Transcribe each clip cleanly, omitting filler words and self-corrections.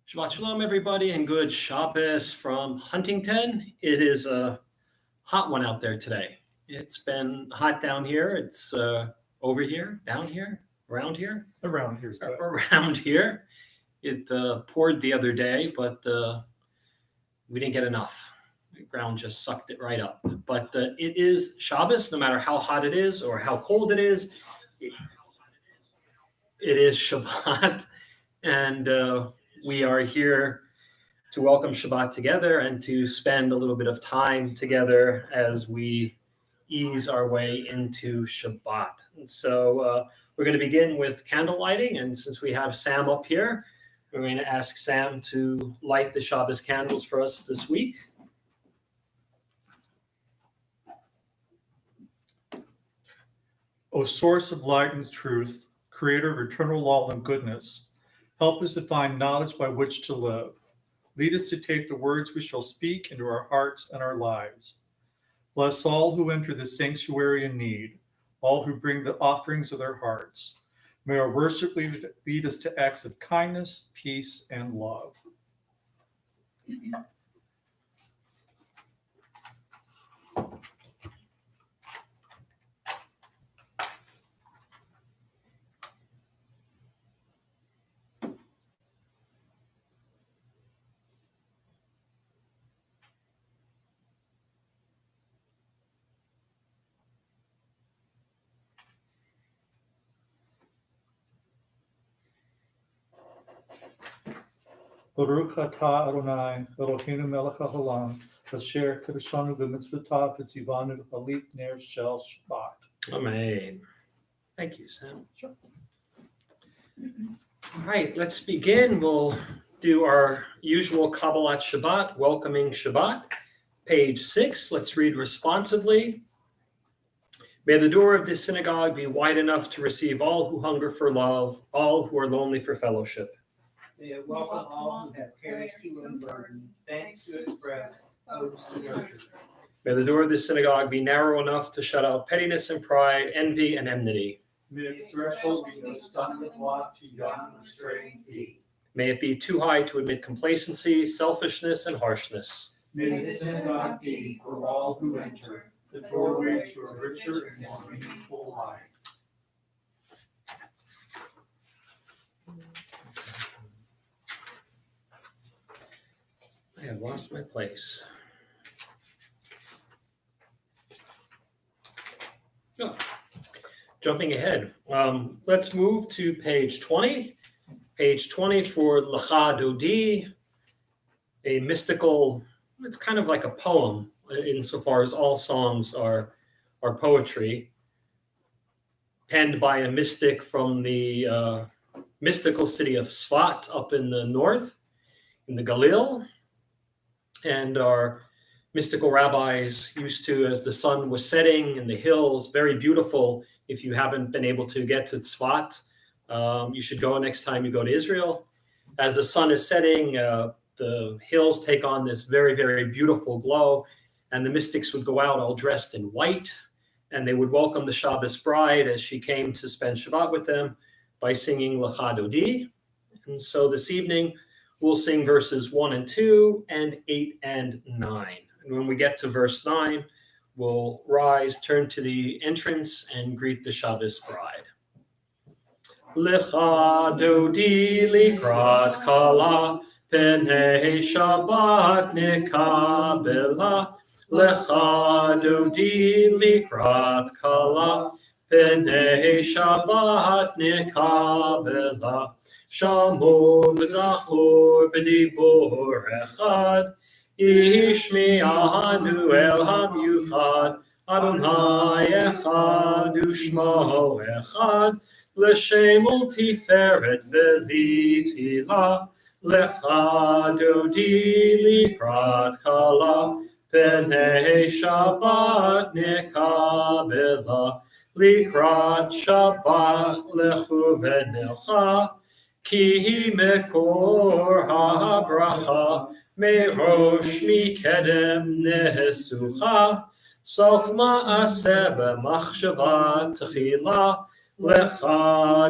Shabbat Shalom, everybody, and good Shabbos from Huntington. It is a hot one out there today. It's been hot down here. It's over here, down here, around here. Around here's good. Around here. It poured the other day, but we didn't get enough. The ground just sucked it right up. But it is Shabbos, no matter how hot it is or how cold it is. It is Shabbat, and we are here to welcome Shabbat together and to spend a little bit of time together as we ease our way into Shabbat. And so we're going to begin with candle lighting. And since we have Sam up here, we're going to ask Sam to light the Shabbos candles for us this week. O source of light and truth, creator of eternal law and goodness, help us to find knowledge by which to live. Lead us to take the words we shall speak into our hearts and our lives. Bless all who enter the sanctuary in need, all who bring the offerings of their hearts. May our worship lead us to acts of kindness, peace, and love. Baruch atah Adonai, Eloheinu melech haolam, asher kadoshanu b'mitzvotav v'tzivanu halit ner shel Shabbat. Amen. Thank you, Sam. Sure. All right, let's begin. We'll do our usual Kabbalat Shabbat, welcoming Shabbat. Page 6, let's read responsively. May the door of this synagogue be wide enough to receive all who hunger for love, all who are lonely for fellowship. May it welcome all who have perished to unburden, thanks to express, hopes to nurture. May the door of this synagogue be narrow enough to shut out pettiness and pride, envy and enmity. May its threshold be no stumbling block to young and straying feet. May it be too high to admit complacency, selfishness, and harshness. May the synagogue be, for all who enter, the doorway to a richer and more meaningful life. I have lost my place. Oh. Jumping ahead, let's move to page 20. Page 20 for Lecha Dodi, a mystical, it's kind of like a poem insofar as all songs are poetry, penned by a mystic from the mystical city of Sfat up in the north, in the Galil. And our mystical rabbis used to, as the sun was setting in the hills, very beautiful. If you haven't been able to get to Tzfat, you should go next time you go to Israel. As the sun is setting, the hills take on this very, very beautiful glow, and the mystics would go out all dressed in white, and they would welcome the Shabbos bride as she came to spend Shabbat with them by singing Lecha Dodi. And so this evening, we'll sing verses 1 and 2 and 8 and 9. And when we get to verse 9, we'll rise, turn to the entrance, and greet the Shabbos bride. Lecha Dodi likrat kala, penei Shabbat nikabela. Lecha Dodi likrat kala, penei Shabbat nikabela. Shamu v'zachor b'dibur echad, Yishmi'anu el ha'miuchad, Adonai echad u'shmo echad, L'shem ul tiferet v'litila, Lecha Dodi likrat kala, Penei Shabbat nikabela, Likrat Shabbat lechu v'nelcha, Ki mekor ha'bracha, merosh mikedem nesucha, sof ma'aseh b'machshava tchila, lecha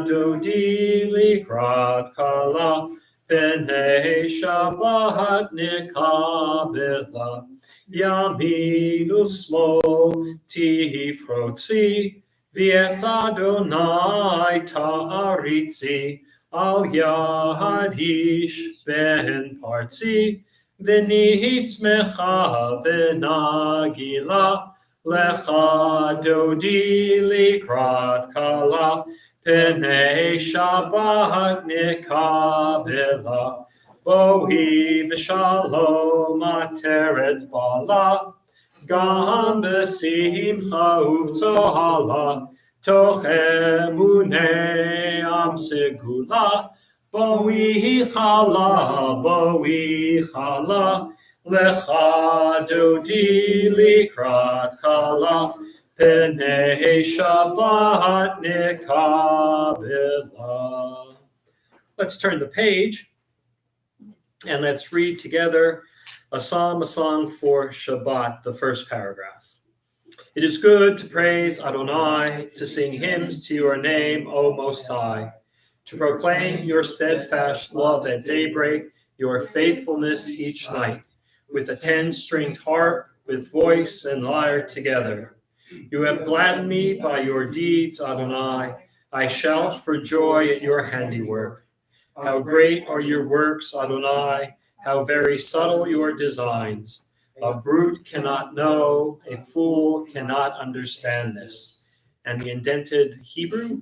dodi likrat kala, Pnei Shabbat nikabela, Yamin u'smol tifrotzi, V'et Adonai ta'aritzi, Al yad ish ben partzi, V'nismecha v'nagila, Lecha dodi likrat kala, Pnei Shabbat nikabela, Bohi v'shalom ateret bala, Gam b'simcha uv'tzohala, Toch emunei am segula, Bohi chala, Lecha dodi likrat kala, Pnei Shabbat nikabela. Let's turn the page and let's read together a song for Shabbat, the first paragraph. It is good to praise Adonai, to sing hymns to your name, O Most High, to proclaim your steadfast love at daybreak, your faithfulness each night, with a 10-stringed harp, with voice and lyre together. You have gladdened me by your deeds, Adonai. I shout for joy at your handiwork. How great are your works, Adonai. How very subtle your designs. A brute cannot know, a fool cannot understand this. And the indented Hebrew?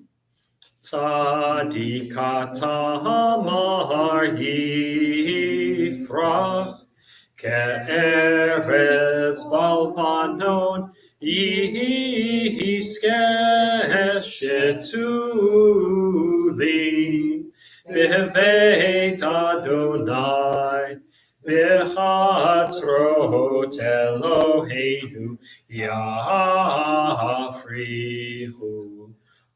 Tzadikata hamar yifrach, ke'erez balvanon, Yiskeshetuli b'veit Adonai b'chatzrot Eloheinu yafrichu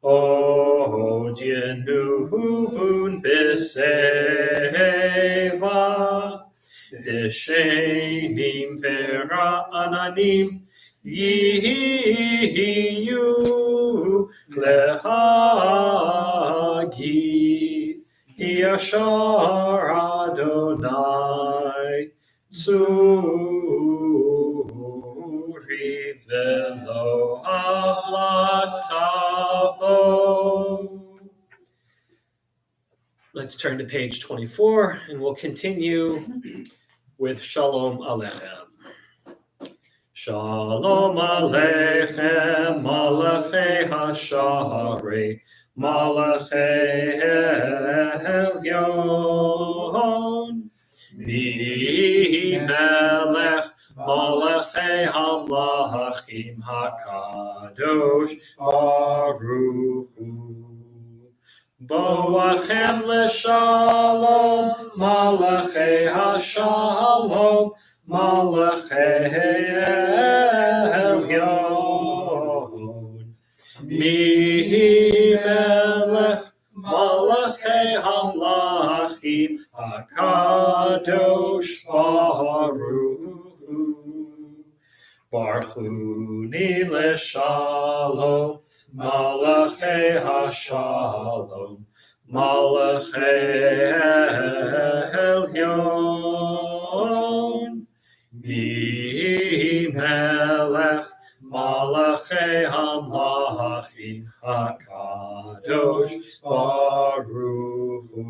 od yenuvun b'seva b'shenim v'ra'ananim Yihiyu lehagi yashar Adonai tzuri velo avlatabo. Let's turn to page 24 and we'll continue with Shalom Aleichem. Shalom Aleichem, Malachei HaSharei, Malachei Elyon, Melech, Malachei HaMlachim HaKadosh Baruch Hu. Boachem l'shalom, Malachei HaShalom, Malachei Elyon, Melech, Malachei HaMlachim HaKadosh Baruch Hu. Barchuni l'shalom, Malachei HaShalom, Malachei Elyon, Melech, Malachei HaMlachim HaKadosh Baruch Hu.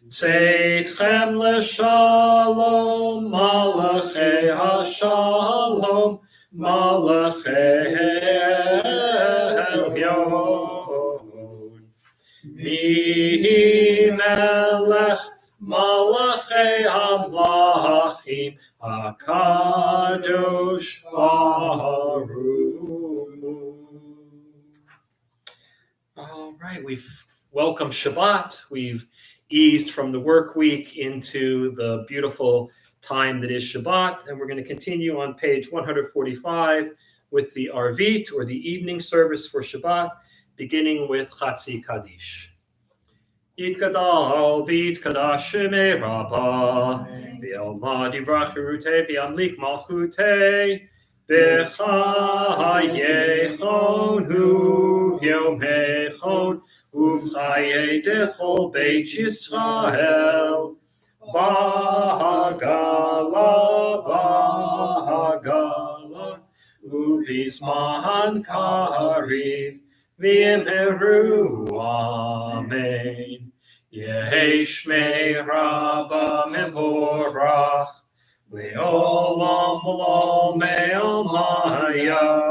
Tzeitchem l'shalom, Malachei HaShalom, Malachei Elyon, Melech, Malachei HaMlachim HaKadosh Baruch Hu. All right, we've welcomed Shabbat. We've eased from the work week into the beautiful time that is Shabbat, and we're going to continue on page 145 with the Arvit, or the evening service for Shabbat, beginning with Chatzi Kaddish. Yitkadal v'yitkadash shemei Rabbah, v'yomad yivrach Yerutei v'yamlik malchutei, v'chayechon hu v'yomechon hu ובחיי דכל בית ישראל, בהגלה, ובזמן קריב, ויאמרו אמן. יהי שמי רבה מבורך, לעולם עולמי עלמיה.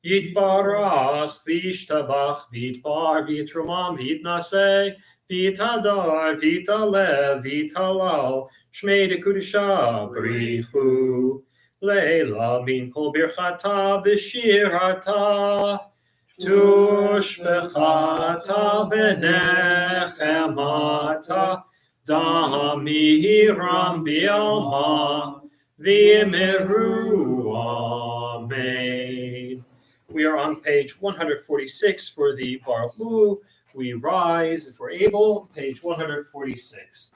יתברך וישתבח ויתבר ויתרומם ויתנשא ויתהדר ויתעלה ויתהלל שמי דקודשה בריחו לילה מן כל ברכתה ושירתה תושבחתה ונחמתה דמירם בעלמא ויאמרו amen. We are on page 146 for the Baruch Hu. We rise, if we're able, page 146.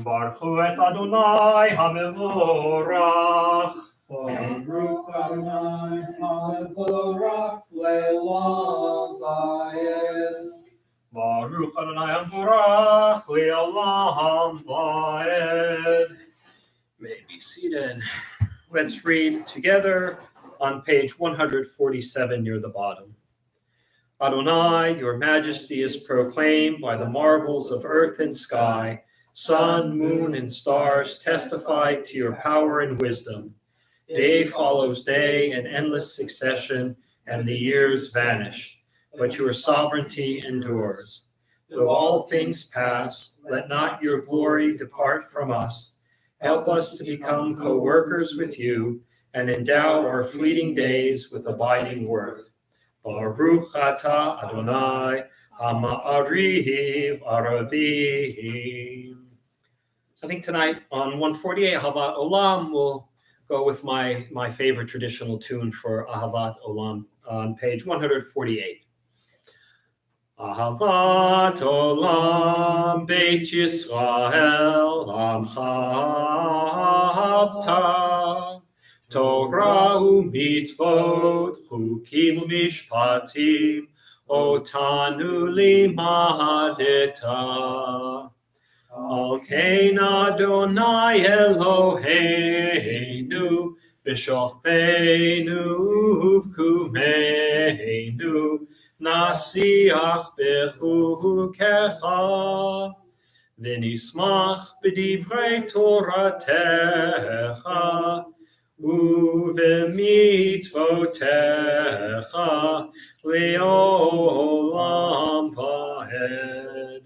Baruch Hu et Adonai HaMevorach. Baruch Adonai HaMevorach le'olam va'ed. Baruch Adonai HaMevorach le'olam va'ed. May be seated. Let's read together on page 147 near the bottom. Adonai, your majesty is proclaimed by the marvels of earth and sky. Sun, moon, and stars testify to your power and wisdom. Day follows day in endless succession, and the years vanish, but your sovereignty endures. Though all things pass, let not your glory depart from us. Help us to become co-workers with you and endow our fleeting days with abiding worth. Baruch atah Adonai Ha'ma'ariv Aravim. I think tonight on 148 Ahavat Olam we'll go with my favorite traditional tune for Ahavat Olam on page 148. Ahavat Olam Beit Yisrael Amcha Avta Torah u'mitzvot, chukim u'mishpatim, otanu limadeta. Al kein Adonai Eloheinu, b'shochbeinu uvkumeinu, nasiach bechukecha, v'nismach b'divrei Toratecha, uv'mitzvotecha le'olam va'ed.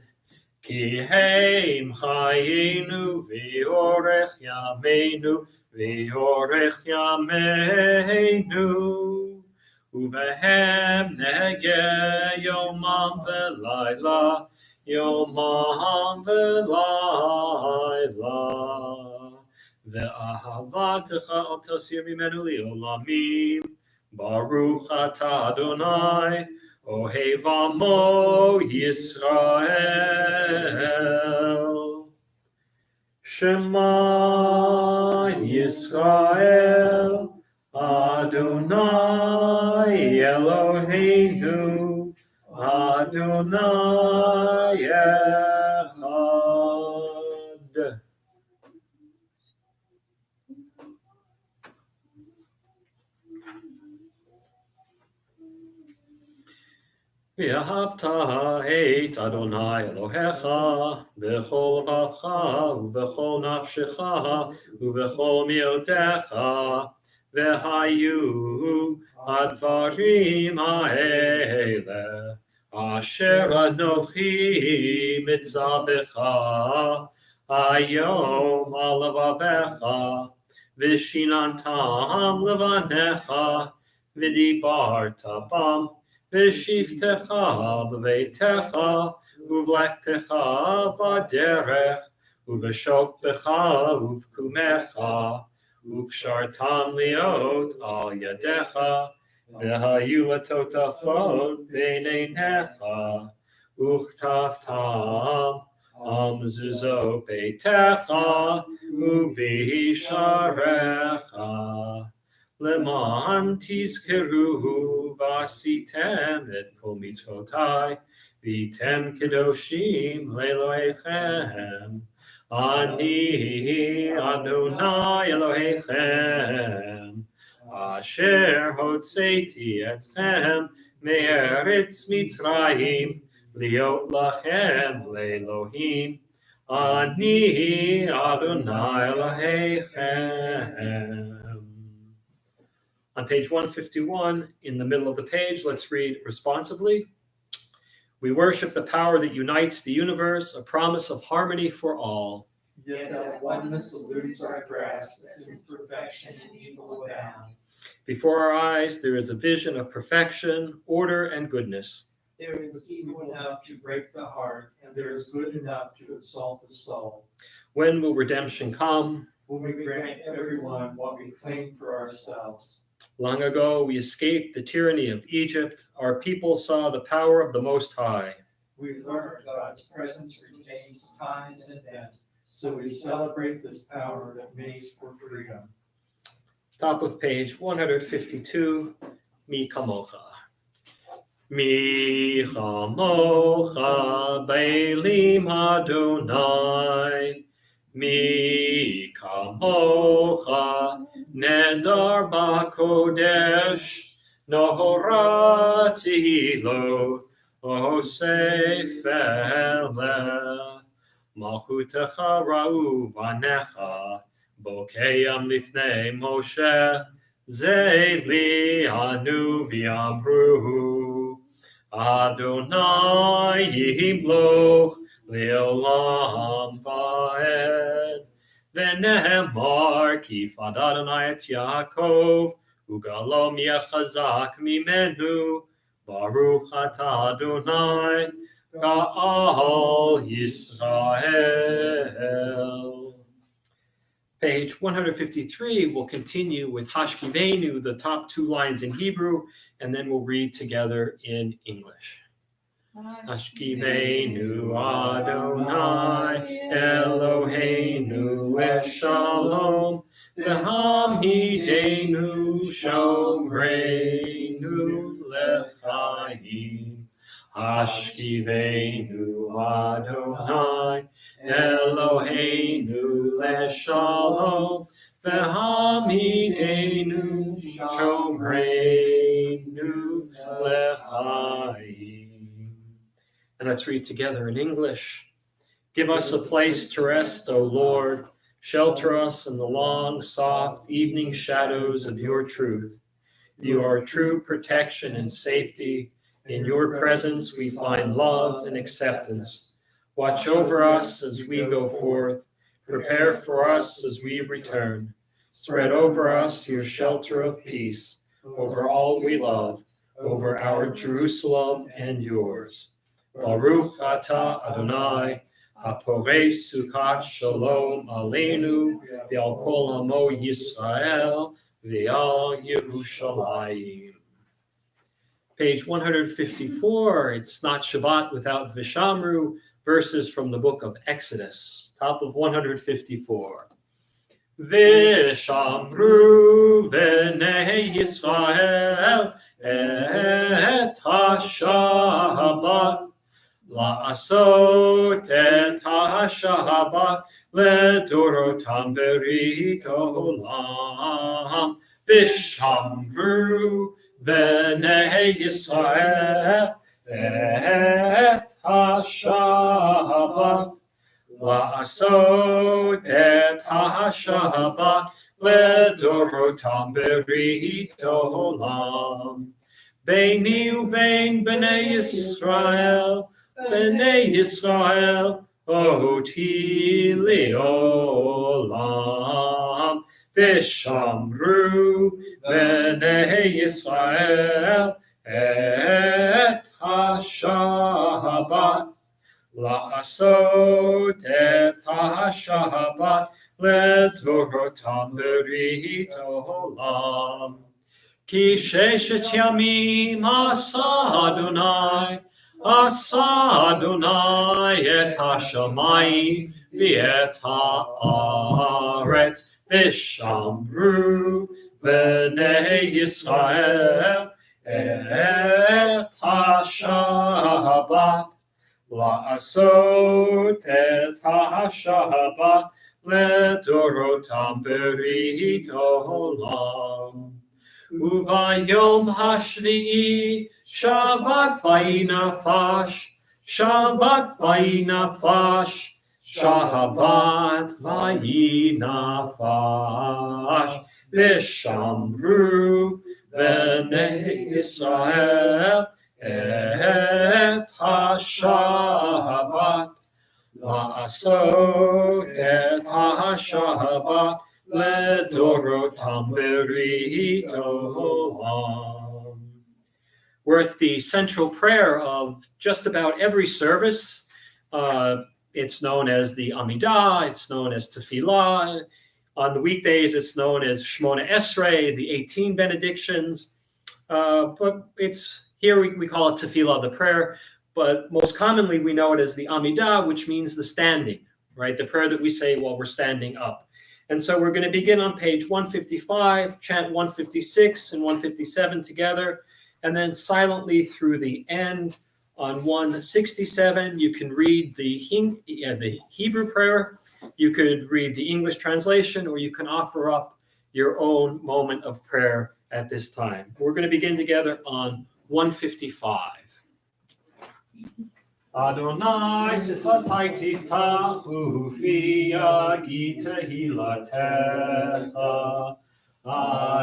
Ki heim chayenu v'orech yameinu uvehem nege yomam v'layla ve'ahavatecha al tasir mimenu li'olamim. Baruch atah Adonai Ohev Amo Yisrael. Shema Yisrael Adonai Eloheinu Adonai Echad. V'ahavta et Adonai Elohecha b'chol vavcha u'b'chol nafshecha u'b'chol miotecha v'hayu advarim ha'ele asher anochi mitzavecha hayom al levavecha v'shinantam levanecha v'dibarta bam V'shivtecha b'veitecha, uv'lektecha v'derech, uv'shoktecha uv'kumecha, uv'shartam liot al yadecha, v'hayu latotafot b'neinecha, uchtavtam amzuzo beitecha, uv'hisharecha. למען תזכרו ועשיתם את כל מצוותיי, והייתם קדושים לאלוהיכם. אני אדוני אלוהיכם, אשר הוצאתי אתכם מארץ מצרים, להיות לכם לאלוהים. אני אדוני אלוהיכם. On page 151, in the middle of the page, let's read responsively. We worship the power that unites the universe, a promise of harmony for all. Yet that oneness eludes our grasp as imperfection and evil abound. Before our eyes, there is a vision of perfection, order, and goodness. There is evil enough to break the heart, and there is good enough to exalt the soul. When will redemption come? When we grant everyone what we claim for ourselves. Long ago, we escaped the tyranny of Egypt. Our people saw the power of the Most High. We learned God's presence retains time and event, so we celebrate this power that makes for freedom. Top of page 152, Mi Kamocha. Mi Kamocha Beilim Adonai. Mi Kamocha Nedar Bakodesh. Nohorati lo Osef Ele. Malchutecha ra'u vanecha. Bokeyam lifnei Moshe, Zeli anu v'amru, Adonai yimloch le'olam va'ed, v'nehemar kifad Adonai et Yaakov, ugalom yechazak mimenu, Baruch atah Adonai, ka'al Yisrael. Page 153 will continue with Hashkivenu, the top two lines in Hebrew, and then we'll read together in English. Hashkivenu Adonai Eloheinu Leshalom, V'hamidenu Shomreinu L'chaim. Hashkivenu Adonai Eloheinu Leshalom, V'hamidenu Shomreinu L'chaim. And let's read together in English. Give us a place to rest, O Lord. Shelter us in the long, soft evening shadows of your truth. You are true protection and safety. In your presence we find love and acceptance. Watch over us as we go forth. Prepare for us as we return. Spread over us your shelter of peace, over all we love, over our Jerusalem and yours. Baruch atah Adonai, haporei sukat shalom aleinu, v'al kol hamo Yisrael, v'al Yerushalayim. Page 154, it's not Shabbat without Vishamru, verses from the book of Exodus, top of 154. Vishamru v'nei Yisrael et ha-Shabbat, la'asot et ha-Shabbat le'dorotam berit olam. Vishamru v'nei Yisrael et ha-Shabbat, la'asot et ha-Shabbat le'dorotam berit olam. Beini uvein b'nei Yisrael, oti li'olam. Vishamru v'nei Yisrael et ha-Shabbat, la'asot et ha-Shabbat le'dorotam berit olam. Ki sheshet yamim asa Adonai et ha-shamayim v'et ha'aretz. Vishamru B'nei Yisrael et HaShabbat La'asot et HaShabbat Ledorotam Berit Olam Uvayom Hashvi'i Shabbat Vayinafash Shabbat Vayinafash Shabbat Vayinafash V'shamru B'nei Yisrael et HaShabbat La'asot et HaShabbat Ledorotam Berit Olam. We're at the central prayer of just about every service. It's known as the Amidah, it's known as Tefillah. On the weekdays, it's known as Shmona Esrei, the 18 benedictions. But it's here we call it Tefillah, the prayer. But most commonly, we know it as the Amidah, which means the standing, right? The prayer that we say while we're standing up. And so we're going to begin on page 155, chant 156 and 157 together, and then silently through the end on 167. You can read the Hebrew prayer, you could read the English translation, or you can offer up your own moment of prayer at this time. We're going to begin together on 155. Adonai sifatai tiftach ufi yagi tehilatecha.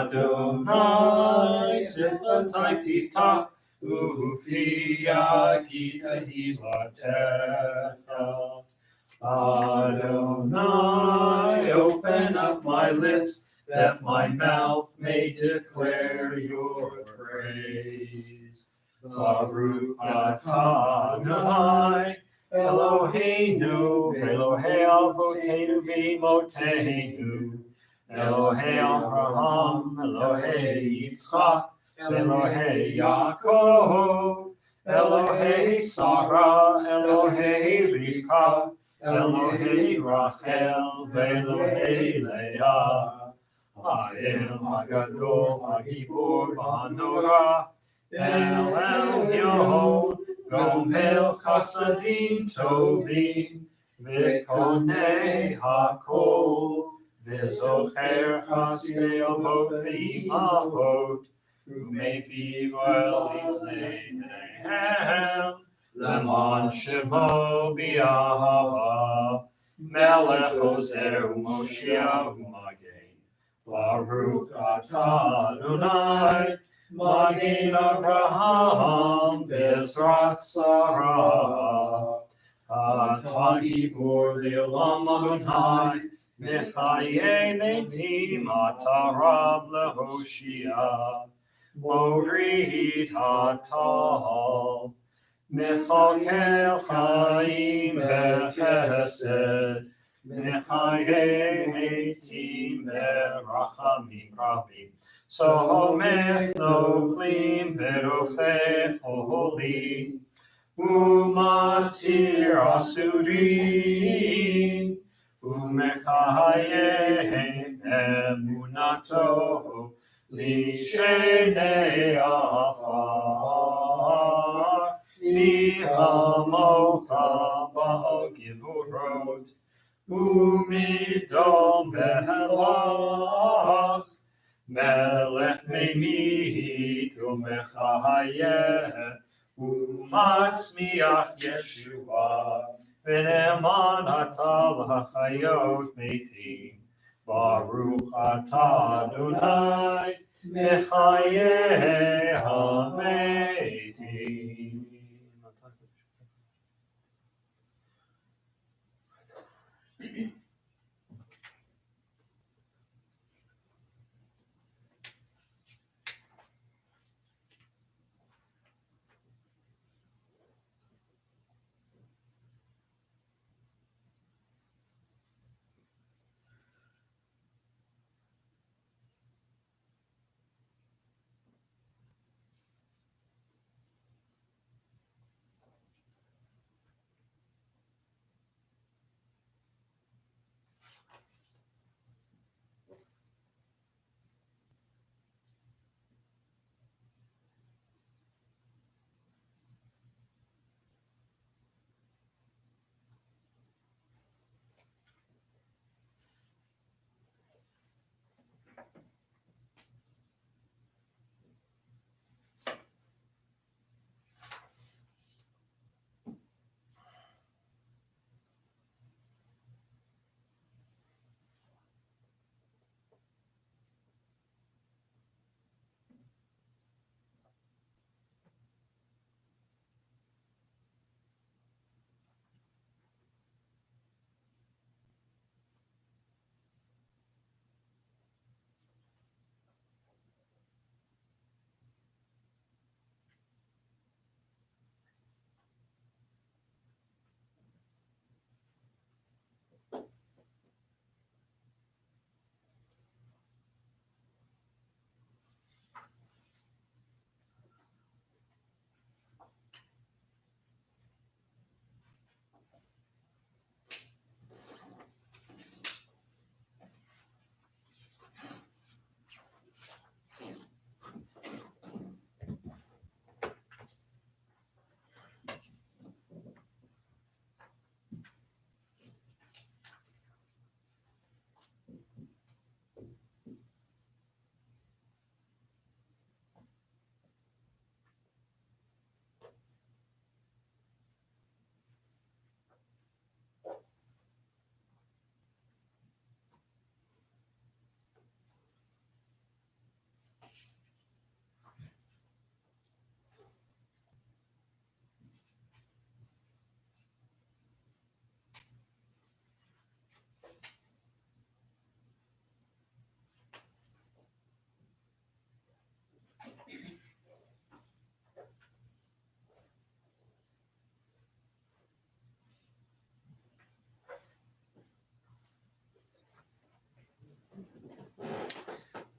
Adonai sifatai tiftach ufi yagi tehilatecha. Adonai, open up my lips, that my mouth may declare your praise. Baruch atah Adonai, Eloheinu, Elohei Avotenu v'Imotenu, Elohei Avraham, Elohei Yitzchak, Elohei Yaakov, Elohei Sarah, Elohei Rivka, Elohei Rachel, Elohei Leah, Ha'el Hagadol, Ha'gibor, Ha'norah, El Elyon, Gomel Chasadim Tovim, V'konei Hakol, V'zocher Chasdei Avot V'imahot, U'meviv El Lifnei Bneihem, Leman Shemo B'Yahava, Melech Ozer U'Moshiach U'Magen, Baruch atah Adonai, Magin Avraham, Bezrat Sarah, Atah Gibor Le'olam Adonai, Mechaye Metim, Atah Rab Lehoshia, Morid Atah, Mechakel Chaim Bechesed, Mechaye Metim Berachamim Rabim. Somech noflim verofech holim, umatir asurim, umechayehem emunato, lishenei afar, lichamocha ba'givurot, umidom behelach, Melech meimit u'mechayeh u'matzmiach Yeshua v'ne'eman atah l'chayot metim Baruch atah Adonai mechayeh hametim.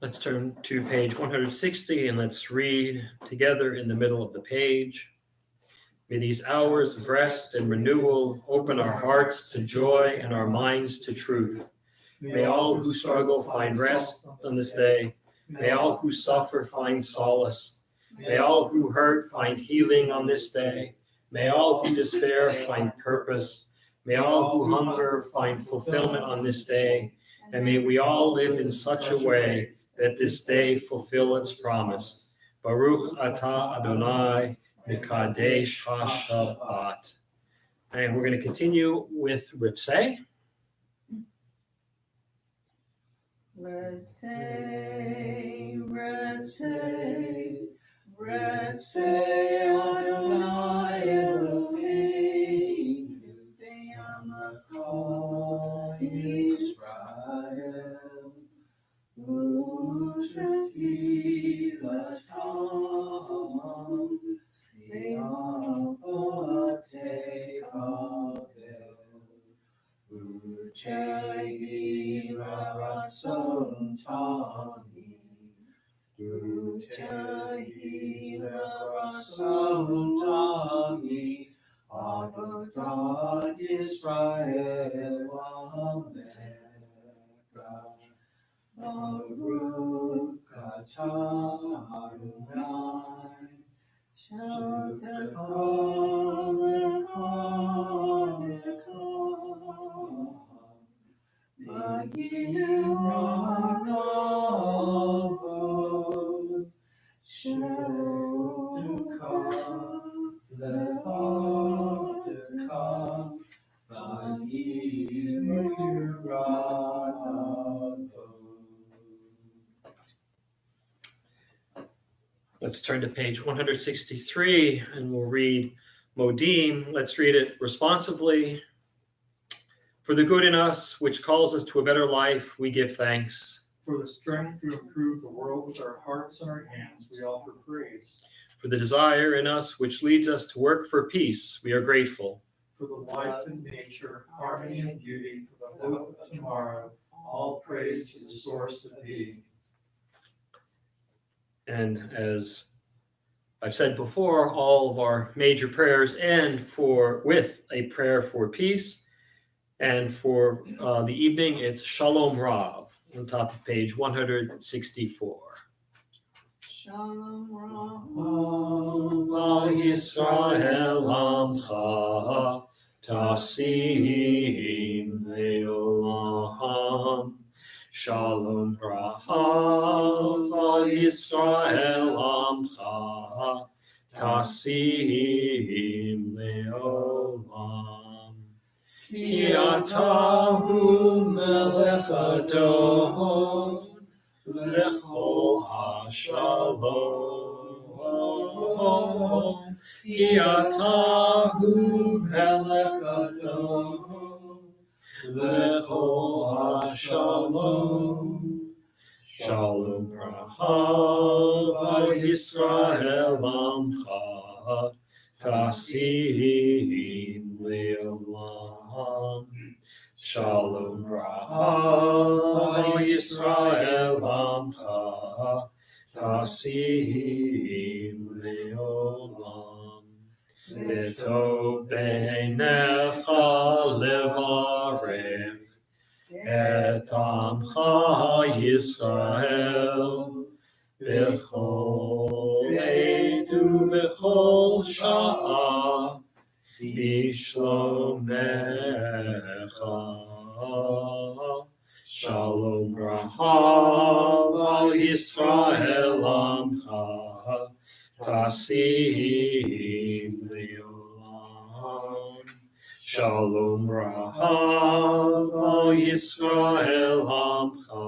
Let's turn to page 160 and let's read together in the middle of the page. May these hours of rest and renewal open our hearts to joy and our minds to truth. May all who struggle find rest on this day. May all who suffer find solace. May all who hurt find healing on this day. May all who despair find purpose. May all who hunger find fulfillment on this day. And may we all live in such a way that this day fulfill its promise. Baruch atah Adonai Mikadesh HaShabbat. And we're going to continue with Ritzeh. Ritzeh, Ritzeh, Ritzeh Adonai Eloheinu b'yamachol Yisrael u'tefilatam v'avatei kabel u'tehi ratzon tani u'tehi ratzon tani avodat Yisrael Amecha Baruch atah Adonai Shabbat Let's turn to page 163 and we'll read Modim. Let's read it responsively. For the good in us, which calls us to a better life, we give thanks. For the strength to improve the world with our hearts and our hands, we offer praise. For the desire in us, which leads us to work for peace, we are grateful. For the life in nature, harmony and beauty, for the hope of tomorrow, all praise to the source of being. And as I've said before, all of our major prayers end with a prayer for peace. And for the evening, it's Sholom Rav on top of page 164. Shalom Al Yisrael Amcha Tasim Leolam. Shalom Rahav Al Yisrael Amcha Tasim Leolam. Ki atahu melech adon lechol hashalom. Ki atahu melech adon lechol hashalom. Shalom Rahav Al Yisrael Amcha Tasim Leolam. Shalom Rahav Yisrael Amcha Tasim Leolam. Etov beinecha levarech et Amcha Yisrael b'chol עת ובכל שעה בשלומך. Shalom Rahav Al Yisrael Amcha Tasim Leolam. Shalom Rahav Al Yisrael Amcha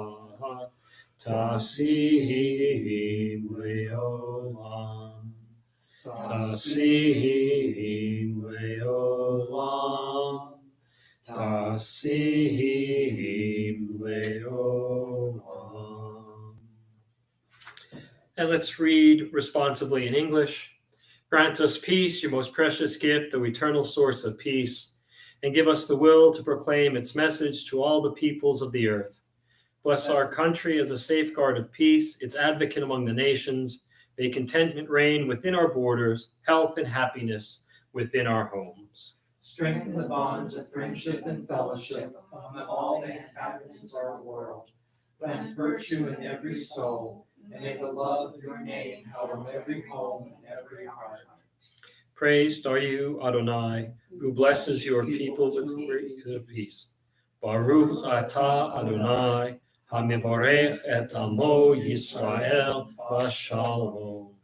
Tasim Leolam. Tasim Leolam. Tasim Leolam. And let's read responsively in English. Grant us peace, your most precious gift, O eternal source of peace, and give us the will to proclaim its message to all the peoples of the earth. Bless our country as a safeguard of peace, its advocate among the nations. May contentment reign within our borders, health and happiness within our homes. Strengthen the bonds of friendship and fellowship among all the inhabitants of our world. Plant virtue in every soul, and may the love of your name fill every home and every heart. Praised are you, Adonai, who blesses your people with words of peace. Baruch atah Adonai, hamivarech et amo Yisrael b'shalom.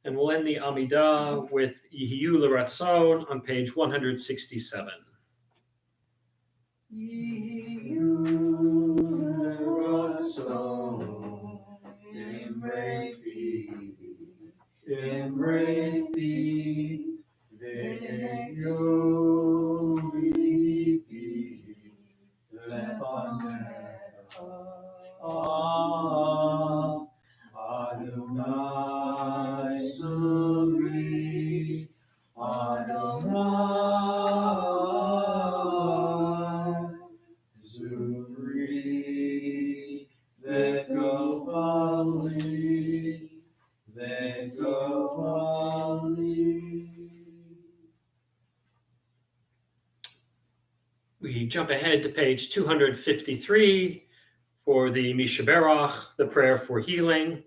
And we'll end the Amidah with Yehiyu L'Ratzon on page 167. Adonai Suri, Adonai Suri, We jump ahead to page 253 for the Mishaberach, the prayer for healing.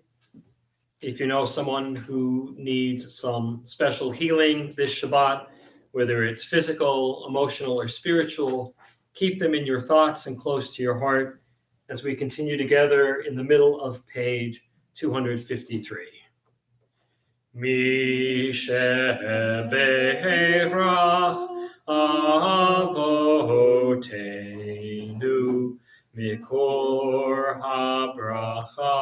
If you know someone who needs some special healing this Shabbat, whether it's physical, emotional, or spiritual, keep them in your thoughts and close to your heart as we continue together in the middle of page 253. Mishaberach Avotenu Mikor HaBracha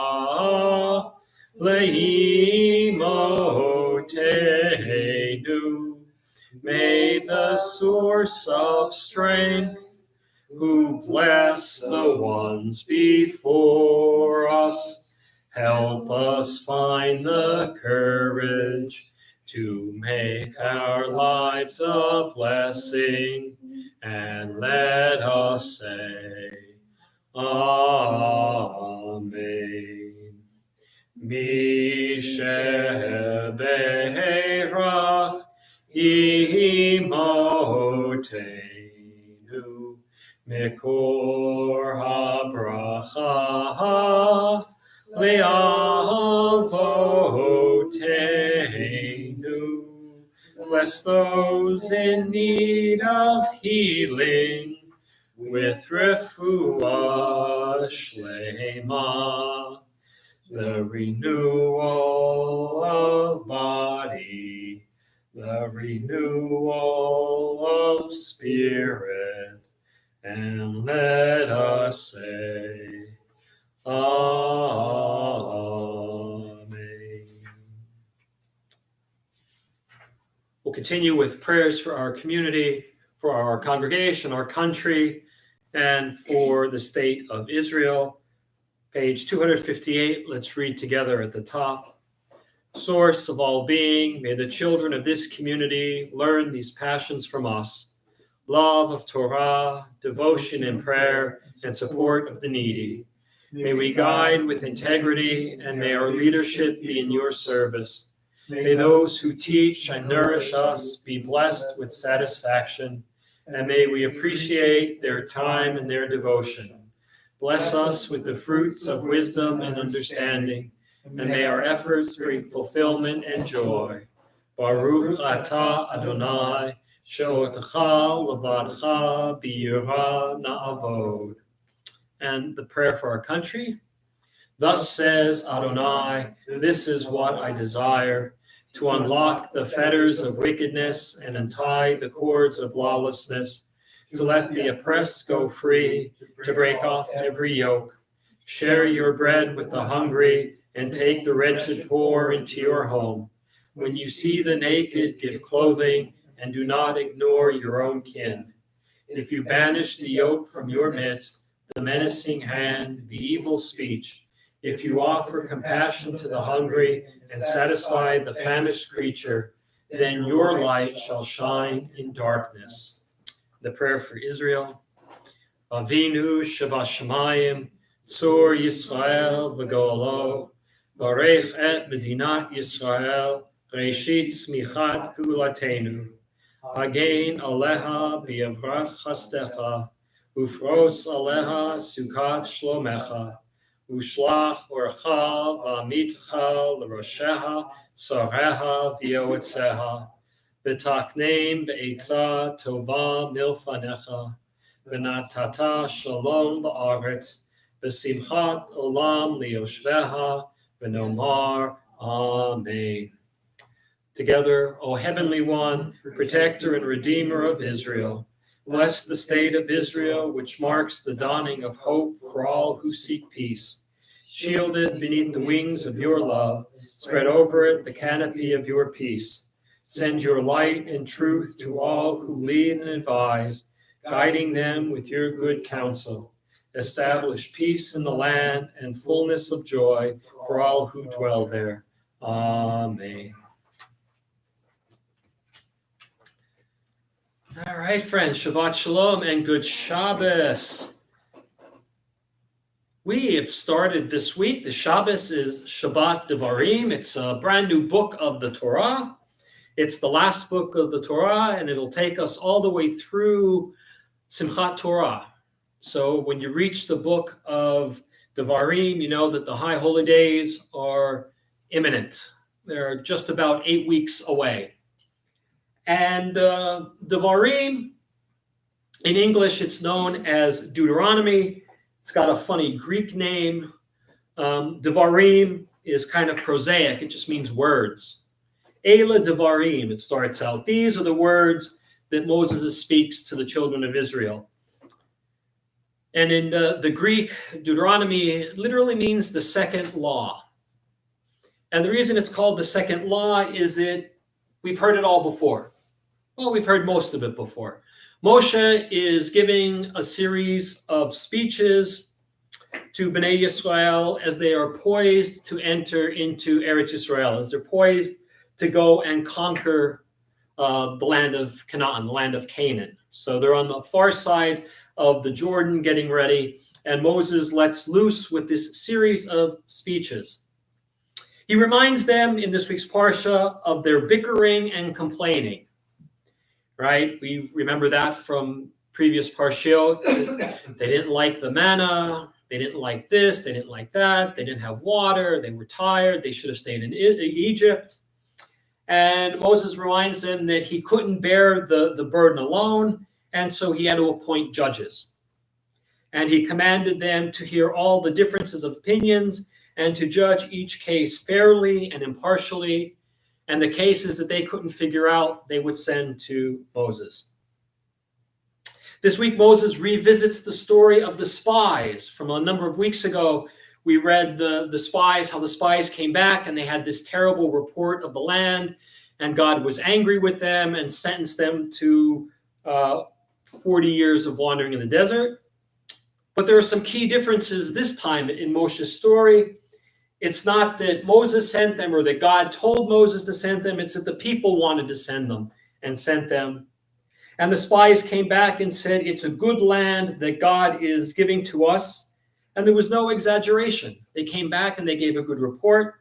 Leimotenu. May the source of strength, who bless the ones before us, help us find the courage to make our lives a blessing, and let us say, Amen. Mishaberach Imotenu Mikor HaBracha Le'avotenu. Bless those in need of healing with refuah shlema, the renewal of body, the renewal of spirit, and let us say, Amen. We'll continue with prayers for our community, for our congregation, our country, and for the state of Israel. Page 258, let's read together at the top. Source of all being, may the children of this community learn these passions from us: love of Torah, devotion in prayer, and support of the needy. May we guide with integrity, and may our leadership be in your service. May those who teach and nourish us be blessed with satisfaction, and may we appreciate their time and their devotion. Bless us with the fruits of wisdom and understanding, and may our efforts bring fulfillment and joy. Baruch atah Adonai, she'otecha levadcha b'yirah na'avod. And the prayer for our country. Thus says Adonai, this is what I desire, to unlock the fetters of wickedness and untie the cords of lawlessness, to let the oppressed go free, to break off every yoke. Share your bread with the hungry, and take the wretched poor into your home. When you see the naked, give clothing, and do not ignore your own kin. If you banish the yoke from your midst, the menacing hand, the evil speech, if you offer compassion to the hungry and satisfy the famished creature, then your light shall shine in darkness. The prayer for Israel. Avinu Shabashamayim, Tzur Yisrael v'Goalo, Barech et Medinat Yisrael, Reshit Smichat Kulatenu, Hagein Aleha B'Yavrach Chastecha, Ufros Aleha Sukat Shlomecha, Ushlach Orcha V'Amitcha L'Rosheha, Sareha V'Yoetzeha, V'Takneim B'Eitza Tova Milfanecha, V'Natata Shalom Ba'aretz, V'Simchat Olam Liyoshveha, V'Nomar Amen. Together, O Heavenly One, Protector and Redeemer of Israel, bless the state of Israel, which marks the dawning of hope for all who seek peace. Shield it beneath the wings of your love, spread over it the canopy of your peace. Send your light and truth to all who lead and advise, guiding them with your good counsel. Establish peace in the land and fullness of joy for all who dwell there. Amen. All right, friends, Shabbat Shalom and good Shabbos. We have started this week. The Shabbos is Shabbat Devarim. It's a brand new book of the Torah. It's the last book of the Torah, and it'll take us all the way through Simchat Torah. So when you reach the book of Devarim, you know that the high holy days are imminent. They're just about 8 weeks away. And Devarim, in English, it's known as Deuteronomy. It's got a funny Greek name. Devarim is kind of prosaic. It just means words. Eila Devarim, it starts out. These are the words that Moses speaks to the children of Israel. And in the Greek, Deuteronomy literally means the second law. And the reason it's called the second law is that we've heard it all before. Well, we've heard most of it before. Moshe is giving a series of speeches to Bnei Yisrael as they are poised to enter into Eretz Yisrael, as they're poised to go and conquer the land of Canaan, the land of Canaan. So they're on the far side of the Jordan getting ready, and Moses lets loose with this series of speeches. He reminds them in this week's Parsha of their bickering and complaining. Right? We remember that from previous Parshiot. They didn't like the manna. They didn't like this. They didn't like that. They didn't have water. They were tired. They should have stayed in Egypt. And Moses reminds them that he couldn't bear the burden alone, and so he had to appoint judges. And he commanded them to hear all the differences of opinions and to judge each case fairly and impartially. And the cases that they couldn't figure out, they would send to Moses. This week, Moses revisits the story of the spies. From a number of weeks ago, we read the spies, how the spies came back and they had this terrible report of the land, and God was angry with them and sentenced them to 40 years of wandering in the desert. But there are some key differences this time in Moshe's story. It's not that Moses sent them or that God told Moses to send them. It's that the people wanted to send them and sent them. And the spies came back and said, it's a good land that God is giving to us. And there was no exaggeration. They came back and they gave a good report.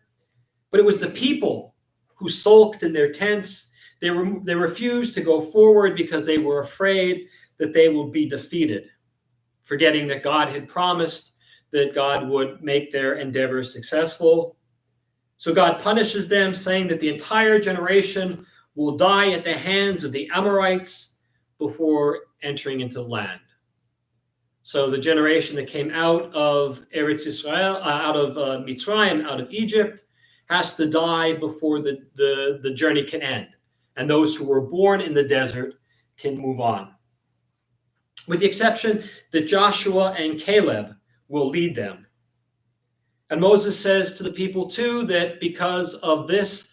But it was the people who sulked in their tents. They refused to go forward because they were afraid that they would be defeated, forgetting that God had promised that God would make their endeavors successful. So God punishes them, saying that the entire generation will die at the hands of the Amorites before entering into the land. So the generation that came out of Eretz Yisrael, out of Mitzrayim, out of Egypt, has to die before the journey can end. And those who were born in the desert can move on. With the exception that Joshua and Caleb will lead them. And Moses says to the people too that because of this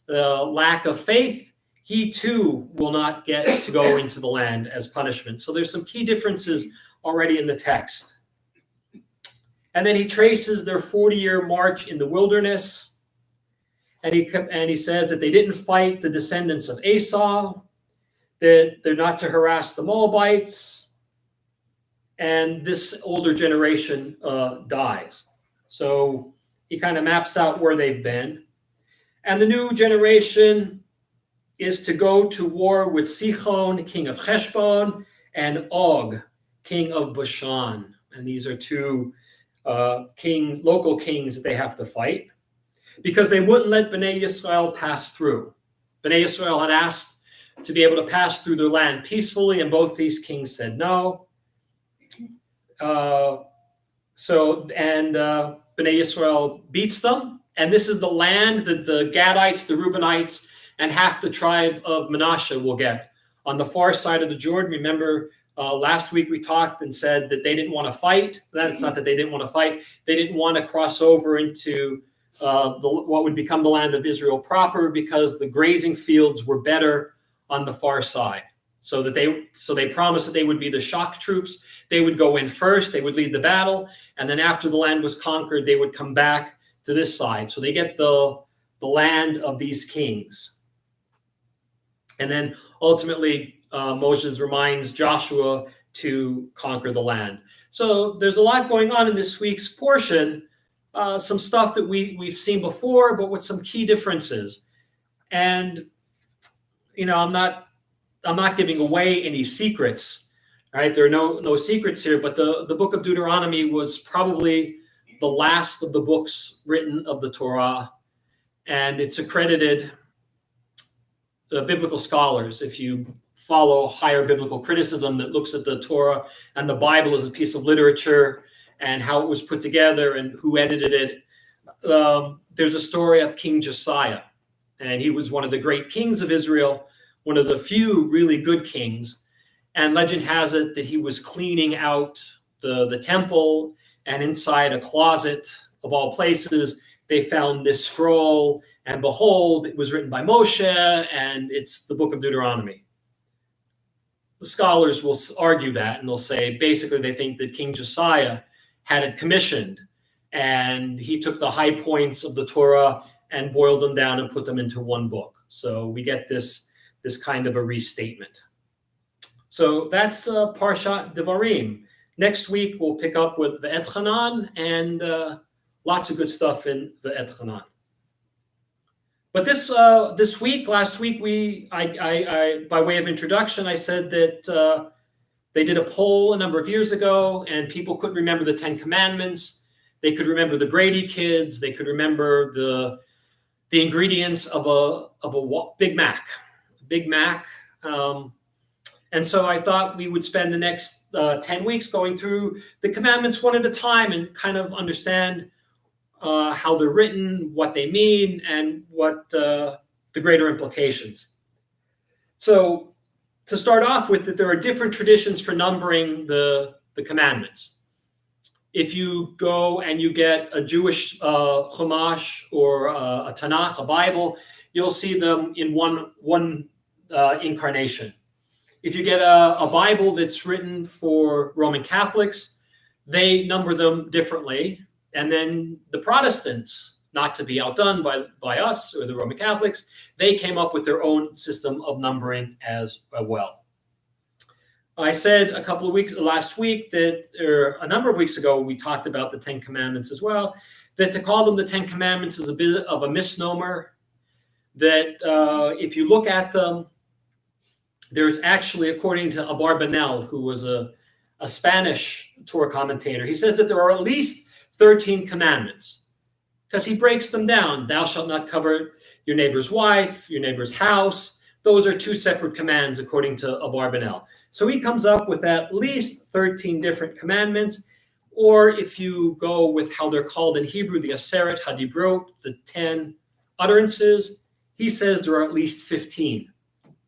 lack of faith, he too will not get to go into the land as punishment. So there's some key differences already in the text. And then he traces their 40-year march in the wilderness. And he says that they didn't fight the descendants of Esau, that they're not to harass the Moabites, and this older generation dies. So he kind of maps out where they've been. And the new generation is to go to war with Sichon, king of Heshbon, and Og, king of Bashan. And these are two local kings that they have to fight, because they wouldn't let Bnei Yisrael pass through. Bnei Yisrael had asked to be able to pass through their land peacefully, and both these kings said no. Bnei Yisrael beats them, and this is the land that the Gadites, the Reubenites, and half the tribe of Manasseh will get on the far side of the Jordan. Remember, last week we talked and said that they didn't want to fight. That's not that they didn't want to fight. They didn't want to cross over into what would become the land of Israel proper, because the grazing fields were better on the far side. So they promised that they would be the shock troops. They would go in first, they would lead the battle, and then after the land was conquered, they would come back to this side. So they get the land of these kings. And then ultimately, Moses reminds Joshua to conquer the land. So there's a lot going on in this week's portion, some stuff that we've seen before, but with some key differences. And, I'm not giving away any secrets, right? There are no secrets here, but the book of Deuteronomy was probably the last of the books written of the Torah, and it's accredited biblical scholars. If you follow higher biblical criticism that looks at the Torah and the Bible as a piece of literature and how it was put together and who edited it, there's a story of King Josiah, and he was one of the great kings of Israel, one of the few really good kings. And legend has it that he was cleaning out the temple, and inside a closet of all places, they found this scroll, and behold, it was written by Moshe, and it's the book of Deuteronomy. The scholars will argue that, and they'll say, basically, they think that King Josiah had it commissioned, and he took the high points of the Torah and boiled them down and put them into one book. So we get this kind of a restatement. So that's Parshat Devarim. Next week, we'll pick up with the Et Hanan, and lots of good stuff in the Et Hanan. But last week, I by way of introduction, I said that they did a poll a number of years ago, and people couldn't remember the Ten Commandments. They could remember the Brady kids. They could remember the ingredients of a Big Mac. And so I thought we would spend the next 10 weeks going through the commandments one at a time and kind of understand how they're written, what they mean, and what the greater implications. So to start off with, that there are different traditions for numbering the commandments. If you go and you get a Jewish Chumash or a Tanakh, a Bible, you'll see them in one incarnation. If you get a Bible that's written for Roman Catholics, they number them differently. And then the Protestants, not to be outdone by us or the Roman Catholics, they came up with their own system of numbering as well. I said last week or a number of weeks ago, we talked about the Ten Commandments as well, that to call them the Ten Commandments is a bit of a misnomer, that if you look at them, there's actually, according to Abarbanel, who was a Spanish Torah commentator, he says that there are at least 13 commandments, because he breaks them down. Thou shalt not covet your neighbor's wife, your neighbor's house. Those are two separate commands, according to Abarbanel. So he comes up with at least 13 different commandments. Or if you go with how they're called in Hebrew, the Aseret Hadibrot, the 10 utterances, he says there are at least 15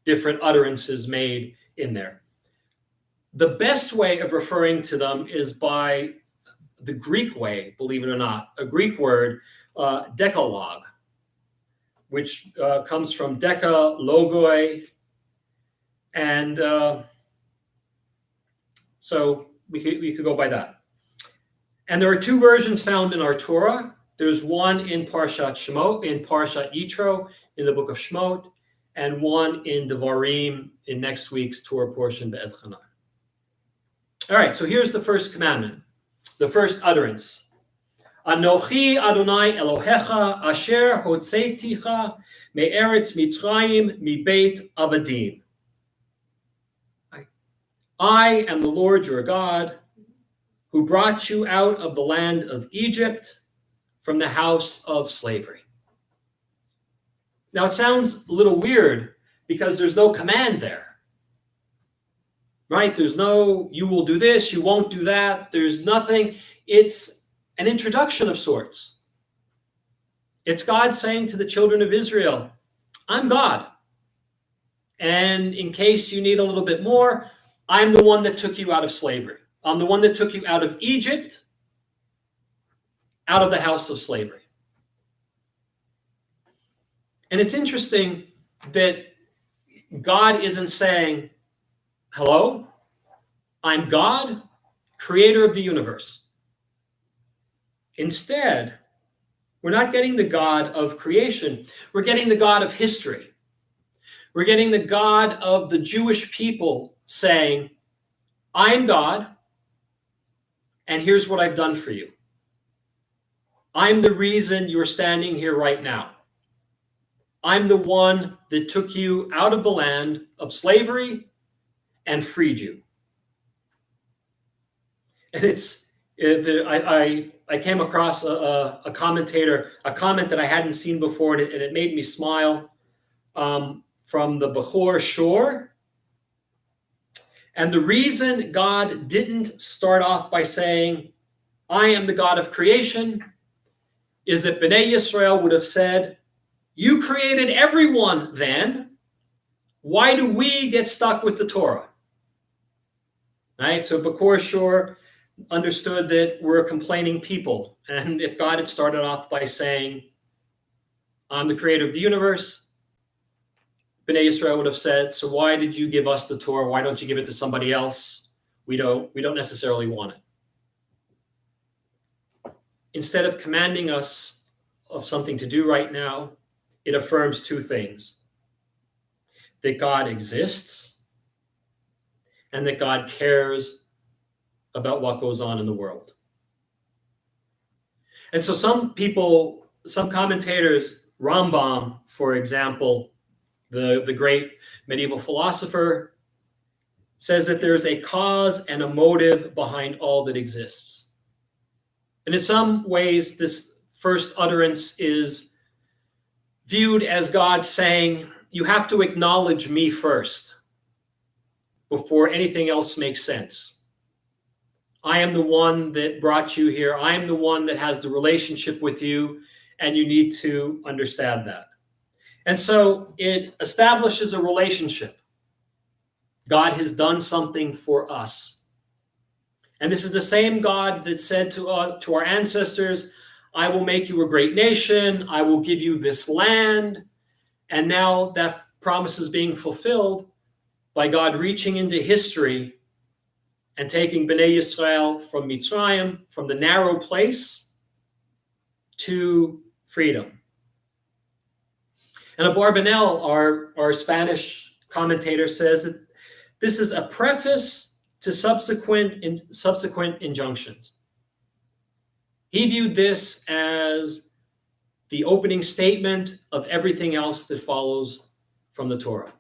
different utterances made in there. The best way of referring to them is by the Greek way, believe it or not, a Greek word, decalogue, which comes from deca, logoi, and so we could go by that. And there are two versions found in our Torah. There's one in Parshat Shemot, in Parshat Yitro, in the book of Shemot, and one in Devarim in next week's Torah portion, Be'et Hanan. All right, so here's the first commandment, the first utterance. Anochi Adonai Elohecha asher hotzeiticha me'eretz Mitzrayim mibeit avadim. I am the Lord your God, who brought you out of the land of Egypt from the house of slavery. Now it sounds a little weird because there's no command there, right? There's no, you will do this, you won't do that. There's nothing. It's an introduction of sorts. It's God saying to the children of Israel, I'm God. And in case you need a little bit more, I'm the one that took you out of slavery. I'm the one that took you out of Egypt, out of the house of slavery. And it's interesting that God isn't saying, hello, I'm God, creator of the universe. Instead, we're not getting the God of creation. We're getting the God of history. We're getting the God of the Jewish people saying, I'm God, and here's what I've done for you. I'm the reason you're standing here right now. I'm the one that took you out of the land of slavery and freed you. And I came across a commentator, a comment that I hadn't seen before, and it made me smile, from the Bechor Shor. And the reason God didn't start off by saying, I am the God of creation, is that Bnei Yisrael would have said, you created everyone then. Why do we get stuck with the Torah? Right? So Bechor Shor understood that we're a complaining people. And if God had started off by saying, I'm the creator of the universe, Bnei Yisrael would have said, so why did you give us the Torah? Why don't you give it to somebody else? We don't necessarily want it. Instead of commanding us of something to do right now, it affirms two things: that God exists and that God cares about what goes on in the world. And so some people, some commentators, Rambam, for example, the great medieval philosopher, says that there's a cause and a motive behind all that exists. And in some ways, this first utterance is viewed as God saying, you have to acknowledge me first before anything else makes sense. I am the one that brought you here. I am the one that has the relationship with you, and you need to understand that. And so it establishes a relationship. God has done something for us. And this is the same God that said to our ancestors, I will make you a great nation. I will give you this land. And now that promise is being fulfilled by God reaching into history and taking Bnei Yisrael from Mitzrayim, from the narrow place, to freedom. And Abarbanel, our Spanish commentator, says that this is a preface to subsequent injunctions. He viewed this as the opening statement of everything else that follows from the Torah.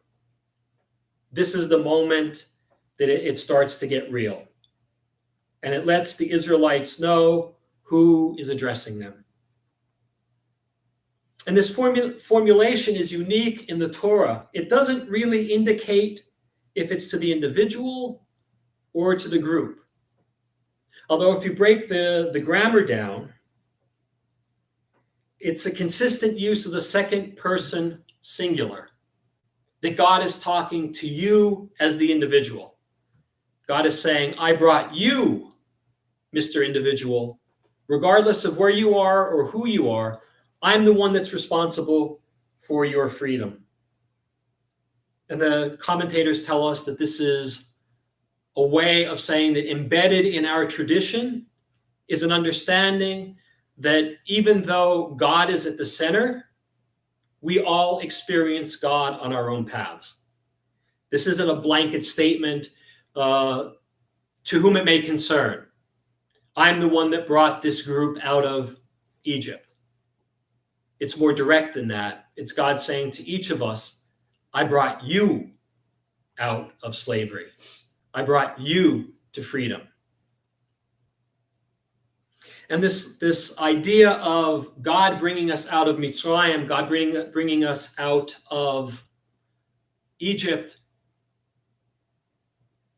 This is the moment that it starts to get real. And it lets the Israelites know who is addressing them. And this formulation is unique in the Torah. It doesn't really indicate if it's to the individual or to the group. Although if you break the grammar down, it's a consistent use of the second person singular. That God is talking to you as the individual. God is saying, I brought you, Mr. Individual, regardless of where you are or who you are, I'm the one that's responsible for your freedom. And the commentators tell us that this is a way of saying that embedded in our tradition is an understanding that even though God is at the center, we all experience God on our own paths. This isn't a blanket statement to whom it may concern. I'm the one that brought this group out of Egypt. It's more direct than that. It's God saying to each of us, I brought you out of slavery. I brought you to freedom. And this idea of God bringing us out of Mitzrayim, God bringing us out of Egypt,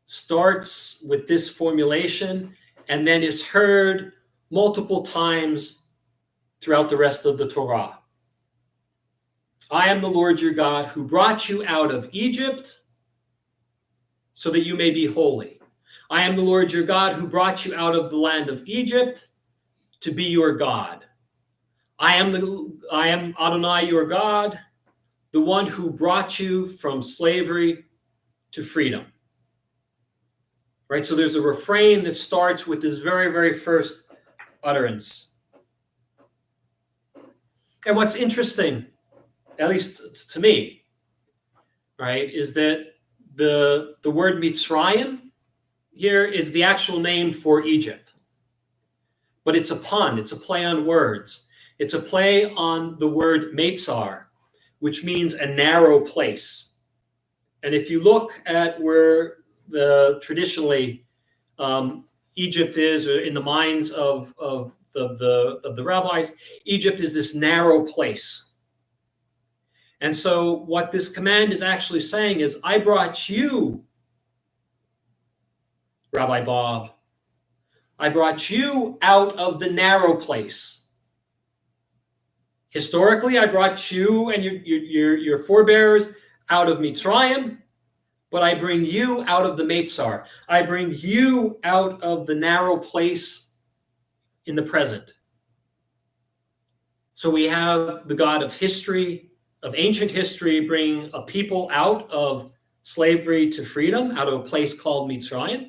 starts with this formulation and then is heard multiple times throughout the rest of the Torah. I am the Lord your God who brought you out of Egypt so that you may be holy. I am the Lord your God who brought you out of the land of Egypt to be your God. I am Adonai your God, the one who brought you from slavery to freedom. Right? So there's a refrain that starts with this very, very first utterance. And what's interesting, at least to me, right, is that the word Mitzrayim here is the actual name for Egypt. But it's a pun, it's a play on words. It's a play on the word Meitzar, which means a narrow place. And if you look at where traditionally Egypt is, or in the minds of the rabbis, Egypt is this narrow place. And so what this command is actually saying is, I brought you, Rabbi Bob, I brought you out of the narrow place. Historically, I brought you and your forebears out of Mitzrayim, but I bring you out of the Meitzar. I bring you out of the narrow place in the present. So we have the God of history, of ancient history, bringing a people out of slavery to freedom, out of a place called Mitzrayim.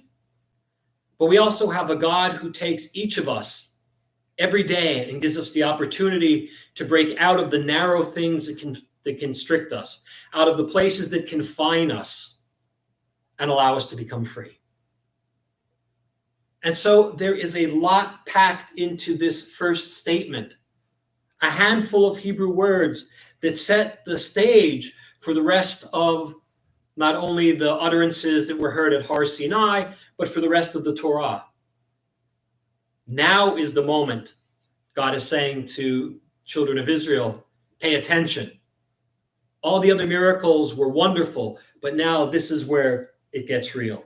But we also have a God who takes each of us every day and gives us the opportunity to break out of the narrow things that constrict us, out of the places that confine us, and allow us to become free. And so there is a lot packed into this first statement, a handful of Hebrew words that set the stage for the rest of not only the utterances that were heard at Har Sinai, but for the rest of the Torah. Now is the moment, God is saying to children of Israel, pay attention. All the other miracles were wonderful, but now this is where it gets real.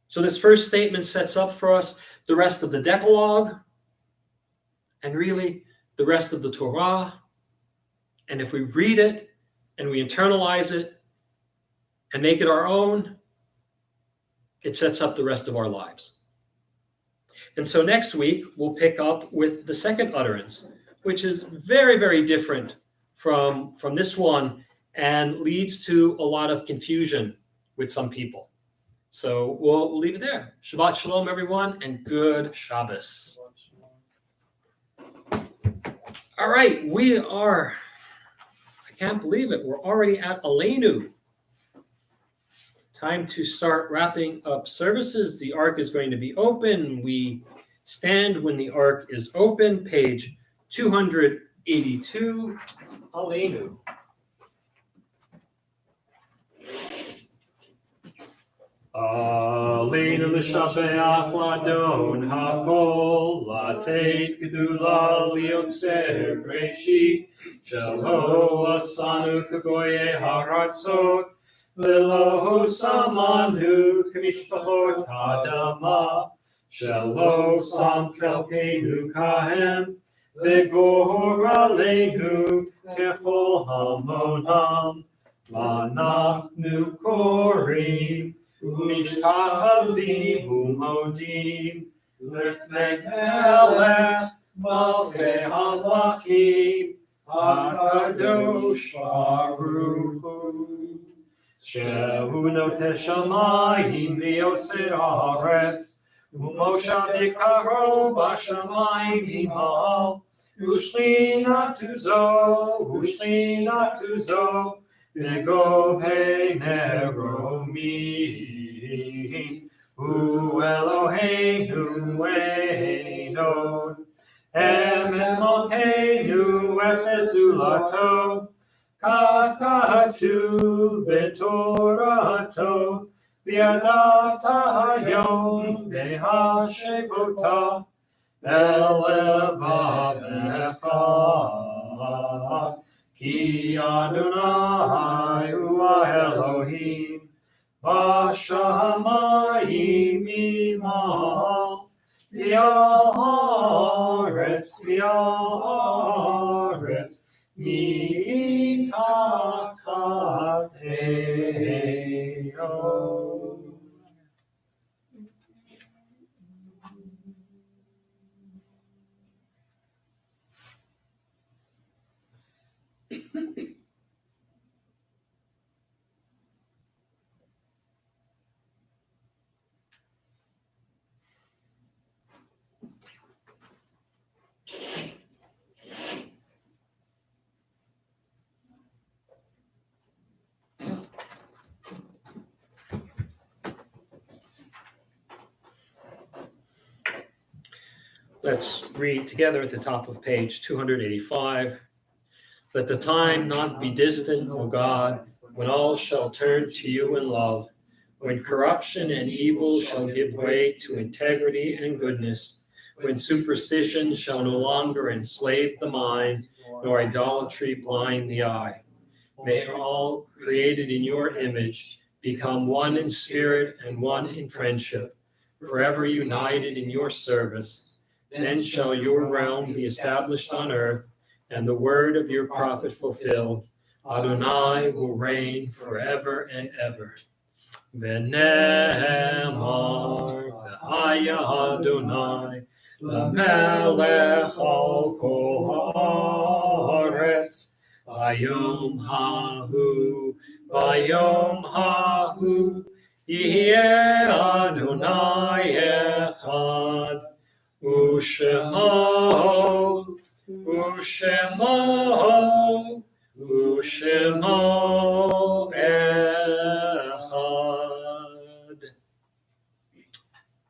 So this first statement sets up for us the rest of the Decalogue, and really the rest of the Torah. And if we read it and we internalize it and make it our own, it sets up the rest of our lives. And so next week, we'll pick up with the second utterance, which is very, very different from this one and leads to a lot of confusion with some people. So we'll leave it there. Shabbat Shalom, everyone, and good Shabbos. All right, I can't believe it, we're already at Aleinu. Time to start wrapping up services. The ark is going to be open. We stand when the ark is open, page 282, Aleinu. Aleinu l'shabeach l'adon hakol, lateit gedula liotzer breshit, shelo asanu kagoye haratzot, V'lo samanu k'mishpachot ha'adama, shelo sam chelkeinu kahem, v'gor aleinu kechol hamonam, v'anachnu korim, u'mishtachavim u'modim, l'fnei melech malchei hamlakim, hakadosh baruch hu. Shehu noteh shamayim v'yoser haaretz, u'moshav yikaro b'shamayim himal, u'shlinatu zo, v'govhei meromim, Hu Eloheinu Einod, Emet Malkeinu Efes Ulato, Kakatu Betorato, Viadata Hayom Behashevota, Elevavecha, Ki Adonai Hu Elohim, Bashamayim Imah, V'Haaretz Mitachat Eino. Let's read together at the top of page 285. Let the time not be distant, O God, when all shall turn to you in love, when corruption and evil shall give way to integrity and goodness, when superstition shall no longer enslave the mind, nor idolatry blind the eye. May all created in your image become one in spirit and one in friendship, forever united in your service. Then shall your realm be established on earth, and the word of your prophet fulfilled. Adonai will reign forever and ever. V'ne'emar v'haya Adonai l'melech al kol haaretz bayom hahu yeh Adonai echad Ushemo Echad.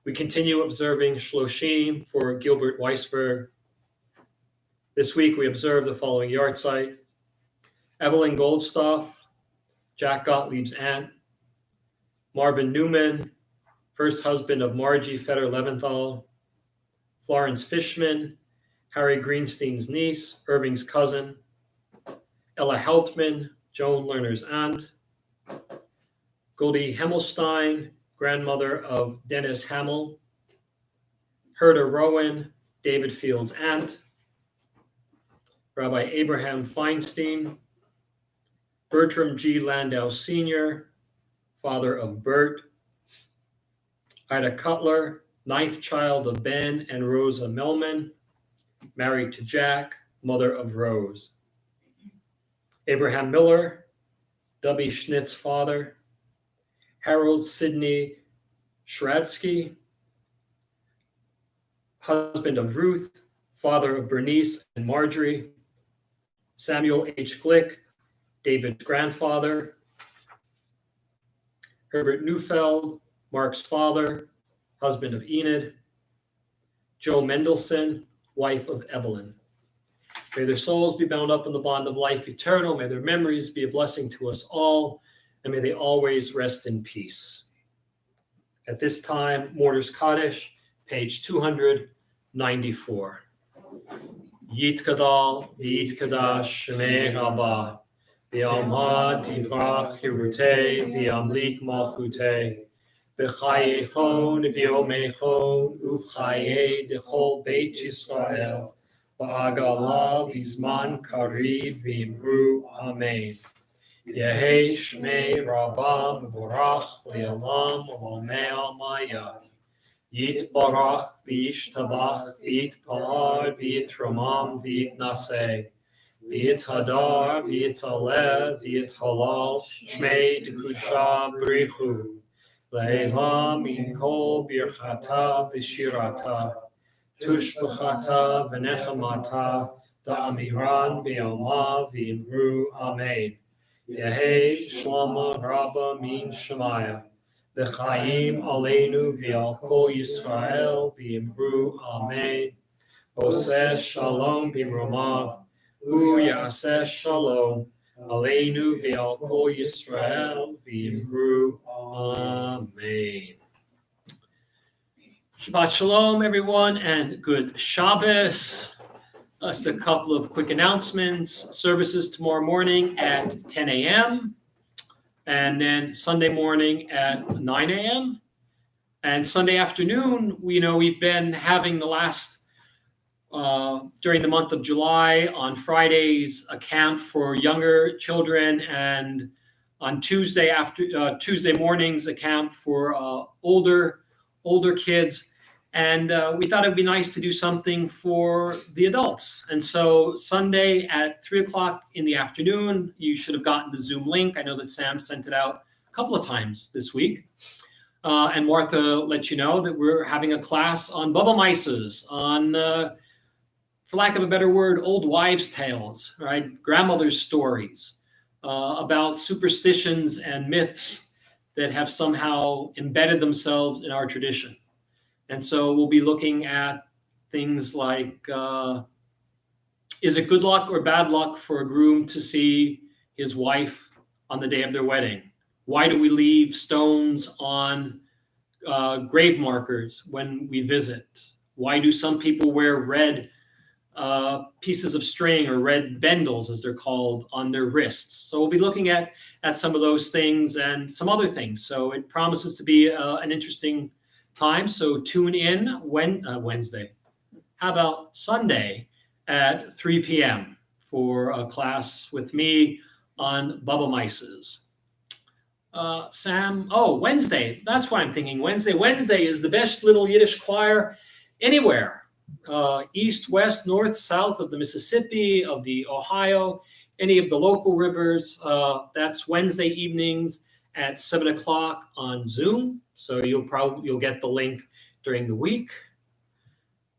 We continue observing Shloshim for Gilbert Weisberg. This week we observe the following yahrzeit: Evelyn Goldstoff, Jack Gottlieb's aunt; Marvin Newman, first husband of Margie Fetter-Leventhal; Florence Fishman, Harry Greenstein's niece, Irving's cousin; Ella Heltman, Joan Lerner's aunt; Goldie Hemmelstein, grandmother of Dennis Hamill; Herta Rowan, David Field's aunt; Rabbi Abraham Feinstein; Bertram G. Landau Sr., father of Bert; Ida Cutler, ninth child of Ben and Rosa Melman, married to Jack, mother of Rose; Abraham Miller, W. Schnitt's father; Harold Sidney Shradsky, husband of Ruth, father of Bernice and Marjorie; Samuel H. Glick, David's grandfather; Herbert Neufeld, Mark's father, husband of Enid; Joe Mendelson, wife of Evelyn. May their souls be bound up in the bond of life eternal. May their memories be a blessing to us all, and may they always rest in peace. At this time, Mortar's Kaddish, page 294. Yitkadal, Yitkadash, Shemei Rabbah, V'yamad Tivrach Hirutei, V'yamlik Malchutei, B'chayechon v'yomechon uv'chayei dechol Beit Yisrael v'agala v'zman kariv v'imru Amen. Yehei Shmei Rabbah Mevorach Le'olam Olomei Almaya. Yitbarach v'yishtabach v'yitpa'ar v'yitramam v'yitnaseh. V'yithadar v'yitalev v'yithalal Shmei Dekudsha B'richu. Le'ela min kol birchata v'shirata, tushbachata v'nechamata, da'amiran b'yoma v'imru Amen. Yehei Shlama Rabba min Shemaya, v'chaim aleinu v'al kol Yisrael v'yimru amen. Oseh shalom b'mromav, u'yaseh shalom aleinu v'al kol Yisrael v'yimru amen. Shabbat shalom, everyone, and good Shabbos. Just a couple of quick announcements. Services tomorrow morning at 10 a.m. and then Sunday morning at 9 a.m. And Sunday afternoon, we've been having the last during the month of July on Fridays a camp for younger children, and on Tuesday mornings a camp for older kids. And we thought it'd be nice to do something for the adults. And so Sunday at 3:00 in the afternoon, you should have gotten the Zoom link. I know that Sam sent it out a couple of times this week. And Martha let you know that we're having a class on Baba Mises, on for lack of a better word, old wives' tales, right? Grandmother's stories about superstitions and myths that have somehow embedded themselves in our tradition. And so we'll be looking at things like, is it good luck or bad luck for a groom to see his wife on the day of their wedding? Why do we leave stones on grave markers when we visit? Why do some people wear red pieces of string, or red bendles as they're called, on their wrists? So we'll be looking at some of those things and some other things. So it promises to be an interesting time. So tune in Wednesday. How about Sunday at 3 p.m. for a class with me on Baba Mises? Sam, Wednesday. That's why I'm thinking Wednesday. Wednesday is the best little Yiddish choir anywhere. East, west, north, south of the Mississippi, of the Ohio, any of the local rivers. That's Wednesday evenings at 7:00 on Zoom. So you'll get the link during the week.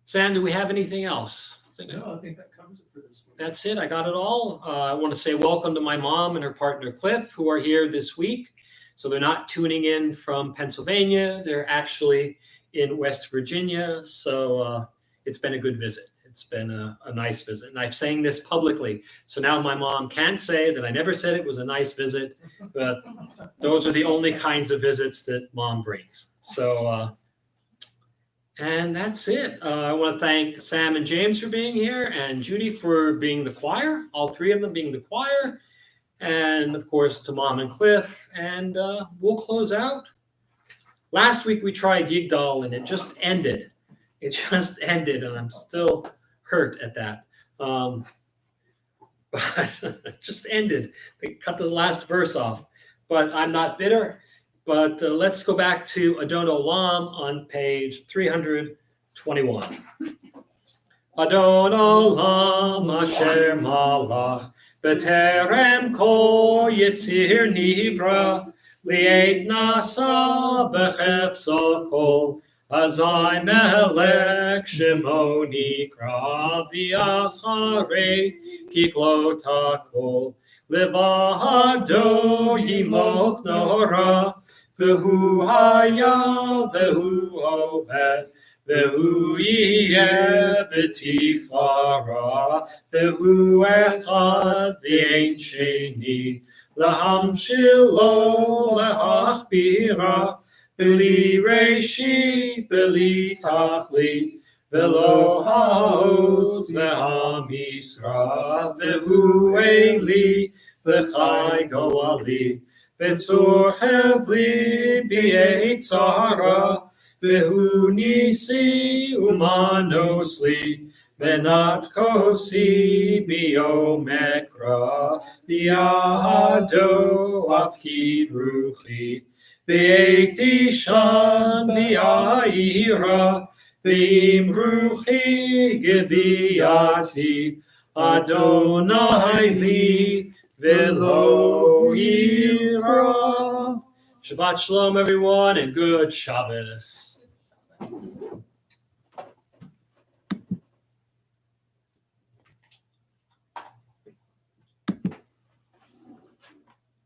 Sam, do we have anything else? No, I think that covers it for this week. That's it. I got it all. I want to say welcome to my mom and her partner Cliff, who are here this week. So they're not tuning in from Pennsylvania. They're actually in West Virginia. So it's been a good visit. It's been a nice visit. And I'm saying this publicly. So now my mom can't say that I never said it was a nice visit, but those are the only kinds of visits that mom brings. So, and that's it. I want to thank Sam and James for being here, and Judy for being the choir, all three of them being the choir, and of course to Mom and Cliff. And we'll close out. Last week we tried Yigdal and it just ended. It just ended, and I'm still hurt at that. But it just ended. They cut the last verse off. But I'm not bitter. But let's go back to Adon Olam on page 321. Adon Olam asher malach b'terem kol yitzir nivra li'et nasa b'chefso kol azai melech shemo nikra v'acharei kiklot hakol levado yimok nora v'hu haya v'hu oved v'hu yeh b'tifara v'hu echad v'ein sheni lahamshilo lehachbira b'li reishi b'li tachli v'lo ha'oz v'ha'misra v'hu eli v'chai go'ali v'tzor hevli b'yetzara v'hu nisi umanosli v'nat kosi b'yomekra v'yado afkid ruchi v'eiti shan v'ya'ira v'im ruchi geviyati Adonai li v'lo yira. Shabbat shalom, everyone, and good Shabbos.